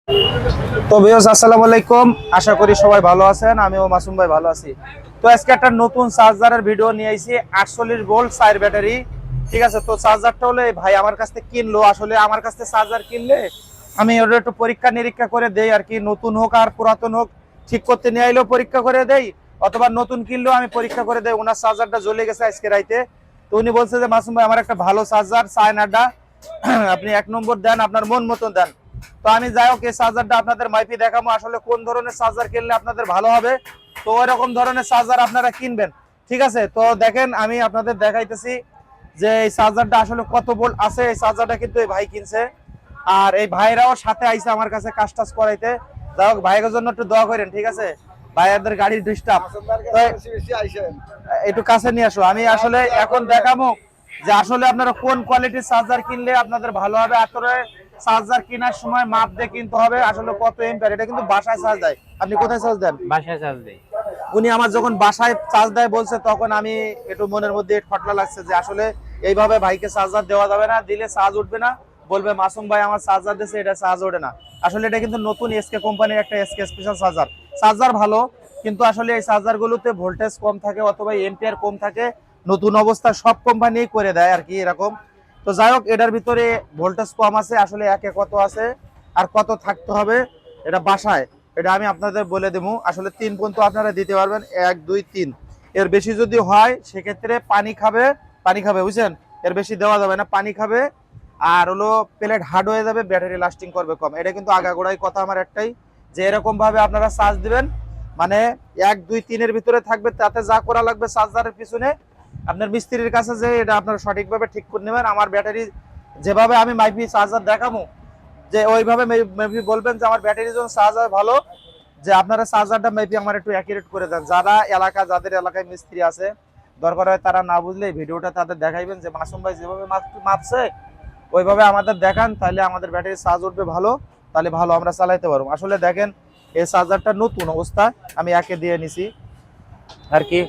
তো ভিউয়ার্স আসসালামু আলাইকুম, আশা করি সবাই ভালো আছেন। আমিও মাসুম ভাই ভালো আছি। তো আজকে একটা নতুন চার্জারের ভিডিও নিয়ে আইছি, 48 ভোল্ট 4 ব্যাটারি। ঠিক আছে, তো চার্জারটা হলো এই ভাই আমার কাছ থেকে কিনলো। আসলে আমার কাছ থেকে চার্জার কিনলে আমি ওটা একটু পরীক্ষা নিরীক্ষা করে দেই আর কি, নতুন হোক আর পুরাতন হোক ঠিক করতে নিয়ে আইলেও পরীক্ষা করে দেই, অথবা নতুন কিনলেও আমি পরীক্ষা করে দেই। ওনার চার্জারটা জ্বলে গেছে আজকে রাইতে, তো উনি বলছে যে মাসুম ভাই আমার একটা ভালো চার্জার চায়নাটা আপনি 1 নম্বর দেন, আপনার মন মতন দেন। তো আমি যাই হোক এই চার্জারটা আপনাদের মাইপি দেখাবো আসলে কোন ধরনের চার্জার কিনলে আপনাদের ভালো হবে। তো ওই রকম ধরনের চার্জার আপনারা কিনবেন। ঠিক আছে, তো দেখেন আমি আপনাদের দেখাইতেছি যে এই চার্জারটা আসলে কত ভোল্ট আছে। এই চার্জারটা কিন্তু এই ভাই কিনছে, আর এই ভাইরাও সাথে আইছে আমার কাছে কাজ টাজ করাইতে। যাই হোক ভাইয়ের জন্য একটু দোয়া করেন, ঠিক আছে? ভাইয়াদের গাড়ির ডিস্টার্ব, একটু কাছে নিয়ে আসো। আমি আসলে এখন দেখাবো যে আসলে আপনারা কোন কোয়ালিটির চার্জার কিনলে আপনাদের ভালো হবে। আসলে চার্জার কেনার সময় মাপ দিয়ে কিনতে হবে, আসলে কত এম্পিয়ার। এটা কিন্তু বাসায় চার্জ দেয়। আপনি কোথায় চার্জ দেন? বাসায় চার্জ দেই। উনি আমার যখন বাসায় চার্জ দেয় বলছে, তখন আমি একটু মনের মধ্যে খটলা লাগছে যে আসলে এইভাবে ভাইকে চার্জার দেওয়া যাবে না, দিলে চার্জ উঠবে না, বলবে মাসুম ভাই আমার চার্জার দিয়েছে এটা চার্জ ওঠে না। আসলে এটা কিন্তু নতুন এসকে কোম্পানির একটা এসকে স্পেশাল চার্জার। চার্জার ভালো, কিন্তু আসলে এই চার্জারগুলোতে ভোল্টেজ কম থাকে অথবা এম্পিয়ার কম থাকে। নতুন অবস্থা সব কোম্পানি করে দেয় আর কি এরকম। তো যাই হোক এটার ভিতরে ভোল্টেজ কম আছে, আসলে একে কত আছে আর কত থাকতে হবে এটা বাসায়, এটা আমি আপনাদের বলে দেবো। আসলে 3 পর্যন্ত আপনারা দিতে পারবেন, 1 2 3। এর বেশি যদি হয় সেক্ষেত্রে পানি খাবে, পানি খাবে, বুঝছেন? এর বেশি দেওয়া যাবে না, পানি খাবে। আর হলো প্লেট হার্ড হয়ে যাবে, ব্যাটারি লাস্টিং করবে কম। এটা কিন্তু আগাগোড়াই কথা আমার একটাই, যে এরকম ভাবে আপনারা চার্জ দিবেন, মানে 1 2 3 এর ভিতরে থাকবে। তাতে যা করা লাগবে চার্জারের পিছনে আপনার মিস্ত্রির কাছে যে এটা আপনারা সঠিকভাবে ঠিক করে নেবেন। আমার ব্যাটারি যেভাবে আমি মাইপি চার্জার দেখাবো, যে ওইভাবে মেবি বলবেন যে আমার ব্যাটারি যখন চার্জ হয় ভালো, যে আপনারা চার্জারটা মেবি আমার একটু অ্যাকুরেট করে দেন। যাদের এলাকায় মিস্ত্রি আছে, দরকার হয় তারা না বুঝলে ভিডিওটা তাদের দেখাইবেন যে মাসুম ভাই যেভাবে মাপছে ওইভাবে আমাদের দেখান, তাহলে আমাদের ব্যাটারি চার্জ উঠবে ভালো, তাহলে ভালো আমরা চালাইতে পারবো। আসলে দেখেন এই চার্জারটা নতুন অবস্থা, আমি একে দিয়ে নিছি আর কি।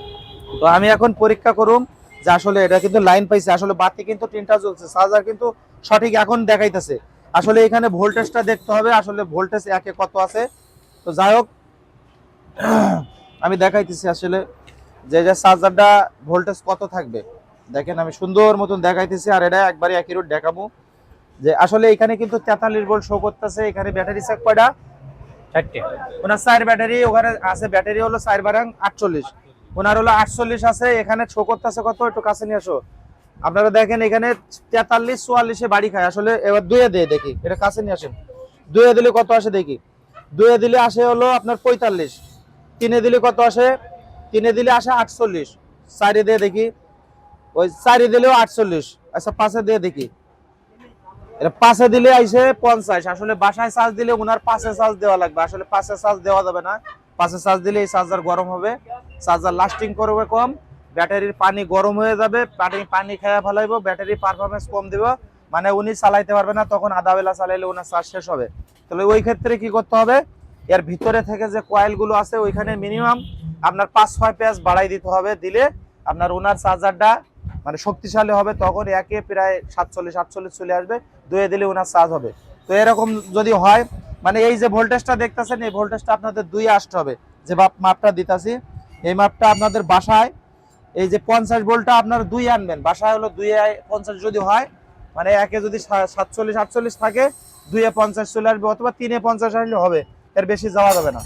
তো আমি এখন পরীক্ষা করুম যে আসলে এটা কিন্তু লাইন পাইছে, আসলে বাতি কিন্তু 3টা জ্বলছে, চার্জার কিন্তু সঠিক এখন দেখাইতেছে। আসলে এখানে ভোল্টেজটা দেখতে হবে, আসলে ভোল্টেজ একে কত আছে। তো যাই হোক আমি দেখাইতেছি আসলে যে চার্জারটা ভোল্টেজ কত থাকবে। দেখেন আমি সুন্দর মতন দেখাইতেছি, আর এটা একবারে অ্যাকুরেট দেখাবো যে আসলে এখানে কিন্তু 43 ভোল্ট শো করতেছে। এখানে ব্যাটারি সেক কয়টা? 4টে। ওনার 4 ব্যাটারি, ওখানে আছে ব্যাটারি হলো 4 বারাং 48, ওনার হলো 48 আছে। এখানে শো করতেছে কত, একটু কাছে নিয়ে আসো। আপনারা দেখেন এখানে 43 44 বাড়ি খায়। আসলে এবার দুয়ে দিয়ে দেখি, এটা কাছে নিয়ে আসেন। দুয়ে দিলে কত আসে দেখি। দুয়ে দিলে আসে হলো আপনার 45, তিনে দিলে কত আসে? তিনে দিলে আসে 48, 4 দিয়ে দেখি, ওই 4 দিলেও 48। আচ্ছা 5 দিয়ে দেখি, এটা 5 দিলে আইসে 50। আসলে বাসায় চার্জ দিলে ওনার 5 চার্জ দেওয়া লাগবে, আসলে 5 চার্জ দেওয়া যাবে না। 5 চার্জ দিলে এই চার্জার গরম হবে, চার্জার লাস্টিং করবে কম, ব্যাটারির পানি গরম হয়ে যাবে, পানি খেয়ে ফেলাইবো, ব্যাটারি পারফরমেন্স কম দিব, মানে উনি চালাইতে পারবে না। তখন আধা বেলা চালাইলে ওনার চার্জ শেষ হবে। তাহলে ওই ক্ষেত্রে কি করতে হবে, এর ভিতরে থেকে যে কয়েলগুলো আছে ওইখানে মিনিমাম আপনার 5-6 পেঁয়াজ বাড়াই দিতে হবে। দিলে আপনার ওনার চার্জারটা মানে শক্তিশালী হবে, তখন একে প্রায় 47-48 চলে আসবে। দুয়ে দিলে ওনার চার্জ হবে। তো এরকম যদি হয়, মানে এই যে ভোল্টেজটা দেখতেছেন এই ভোল্টেজটা আপনাদের 2 আসতে হবে। যে মাপটা দিতাছি এই মাপটা আপনাদের বাসায়, এই যে 50 ভোল্টটা আপনারা 2 আনবেন বাসায়, হলো 2 50 যদি হয়, মানে একে যদি 47-48 থাকে, 2 50 চলে আসবে, অথবা 3 50 আসলে হবে, এর বেশি যাওয়া যাবে না।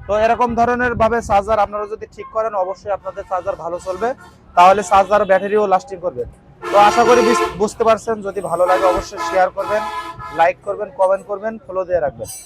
তো এরকম ধরনের ভাবে চার্জার আপনারা যদি ঠিক করেন, অবশ্যই আপনাদের চার্জার ভালো চলবে, তাহলে চার্জার ব্যাটারিও লাস্টিং করবে। তো আশা করি বুঝতে পারছেন। যদি ভালো লাগে অবশ্যই শেয়ার করবেন, লাইক করবেন, কমেন্ট করবেন, ফলো দিয়ে রাখবেন।